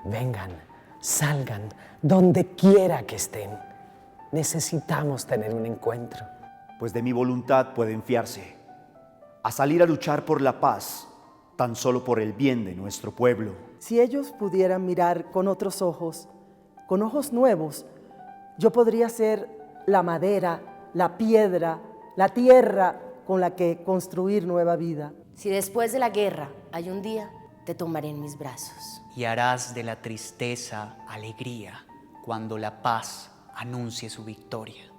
Vengan, salgan, donde quiera que estén. Necesitamos tener un encuentro. Pues de mi voluntad pueden fiarse, a salir a luchar por la paz, tan solo por el bien de nuestro pueblo. Si ellos pudieran mirar con otros ojos, con ojos nuevos, yo podría ser la madera, la piedra, la tierra con la que construir nueva vida. Si después de la guerra hay un día, te tomaré en mis brazos. Y harás de la tristeza alegría cuando la paz anuncie su victoria.